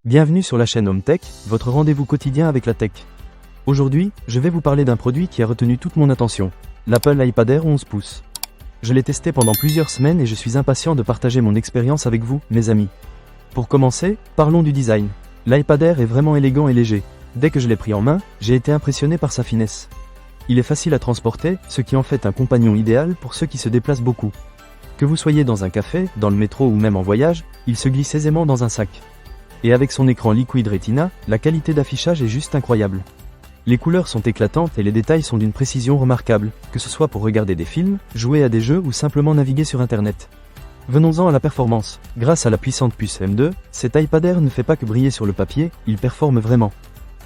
Bienvenue sur la chaîne Home Tech, votre rendez-vous quotidien avec la tech. Aujourd'hui, je vais vous parler d'un produit qui a retenu toute mon attention, l'Apple iPad Air 11 pouces. Je l'ai testé pendant plusieurs semaines et je suis impatient de partager mon expérience avec vous, mes amis. Pour commencer, parlons du design. L'iPad Air est vraiment élégant et léger. Dès que je l'ai pris en main, j'ai été impressionné par sa finesse. Il est facile à transporter, ce qui en fait un compagnon idéal pour ceux qui se déplacent beaucoup. Que vous soyez dans un café, dans le métro ou même en voyage, il se glisse aisément dans un sac. Et avec son écran Liquid Retina, la qualité d'affichage est juste incroyable. Les couleurs sont éclatantes et les détails sont d'une précision remarquable, que ce soit pour regarder des films, jouer à des jeux ou simplement naviguer sur Internet. Venons-en à la performance. Grâce à la puissante puce M2, cet iPad Air ne fait pas que briller sur le papier, il performe vraiment.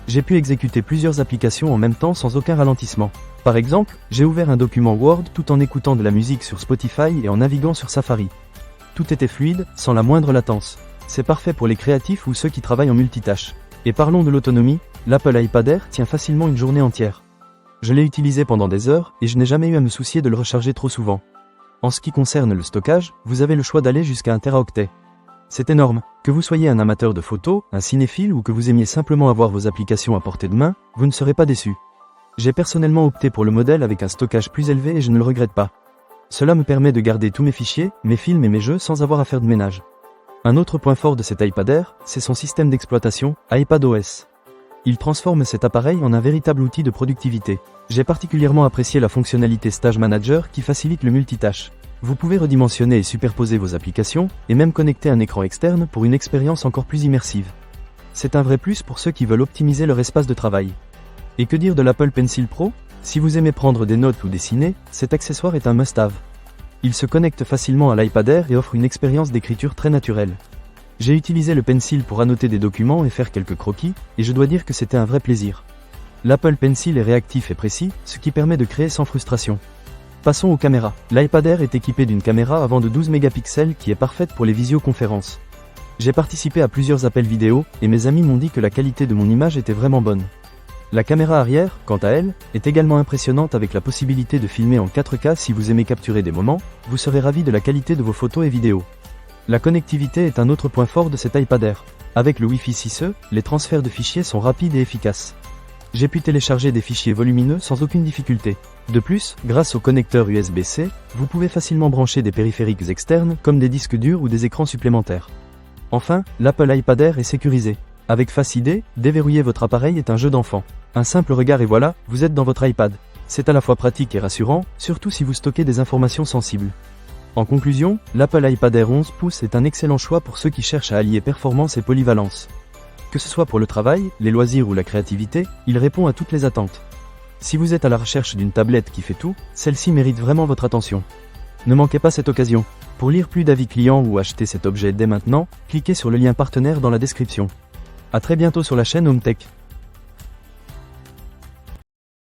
J'ai pu exécuter plusieurs applications en même temps sans aucun ralentissement. Par exemple, j'ai ouvert un document Word tout en écoutant de la musique sur Spotify et en naviguant sur Safari. Tout était fluide, sans la moindre latence. C'est parfait pour les créatifs ou ceux qui travaillent en multitâche. Et parlons de l'autonomie, l'Apple iPad Air tient facilement une journée entière. Je l'ai utilisé pendant des heures et je n'ai jamais eu à me soucier de le recharger trop souvent. En ce qui concerne le stockage, vous avez le choix d'aller jusqu'à 1 Teraoctet. C'est énorme. Que vous soyez un amateur de photos, un cinéphile ou que vous aimiez simplement avoir vos applications à portée de main, vous ne serez pas déçu. J'ai personnellement opté pour le modèle avec un stockage plus élevé et je ne le regrette pas. Cela me permet de garder tous mes fichiers, mes films et mes jeux sans avoir à faire de ménage. Un autre point fort de cet iPad Air, c'est son système d'exploitation, iPadOS. Il transforme cet appareil en un véritable outil de productivité. J'ai particulièrement apprécié la fonctionnalité Stage Manager qui facilite le multitâche. Vous pouvez redimensionner et superposer vos applications, et même connecter un écran externe pour une expérience encore plus immersive. C'est un vrai plus pour ceux qui veulent optimiser leur espace de travail. Et que dire de l'Apple Pencil Pro? Si vous aimez prendre des notes ou dessiner, cet accessoire est un must-have. Il se connecte facilement à l'iPad Air et offre une expérience d'écriture très naturelle. J'ai utilisé le Pencil pour annoter des documents et faire quelques croquis, et je dois dire que c'était un vrai plaisir. L'Apple Pencil est réactif et précis, ce qui permet de créer sans frustration. Passons aux caméras. L'iPad Air est équipé d'une caméra avant de 12 mégapixels qui est parfaite pour les visioconférences. J'ai participé à plusieurs appels vidéo, et mes amis m'ont dit que la qualité de mon image était vraiment bonne. La caméra arrière, quant à elle, est également impressionnante avec la possibilité de filmer en 4K si vous aimez capturer des moments, vous serez ravi de la qualité de vos photos et vidéos. La connectivité est un autre point fort de cet iPad Air. Avec le Wi-Fi 6E, les transferts de fichiers sont rapides et efficaces. J'ai pu télécharger des fichiers volumineux sans aucune difficulté. De plus, grâce au connecteur USB-C, vous pouvez facilement brancher des périphériques externes comme des disques durs ou des écrans supplémentaires. Enfin, l'Apple iPad Air est sécurisé. Avec Face ID, déverrouiller votre appareil est un jeu d'enfant. Un simple regard et voilà, vous êtes dans votre iPad. C'est à la fois pratique et rassurant, surtout si vous stockez des informations sensibles. En conclusion, l'Apple iPad Air 11 pouces est un excellent choix pour ceux qui cherchent à allier performance et polyvalence. Que ce soit pour le travail, les loisirs ou la créativité, il répond à toutes les attentes. Si vous êtes à la recherche d'une tablette qui fait tout, celle-ci mérite vraiment votre attention. Ne manquez pas cette occasion. Pour lire plus d'avis clients ou acheter cet objet dès maintenant, cliquez sur le lien partenaire dans la description. À très bientôt sur la chaîne Home Tech.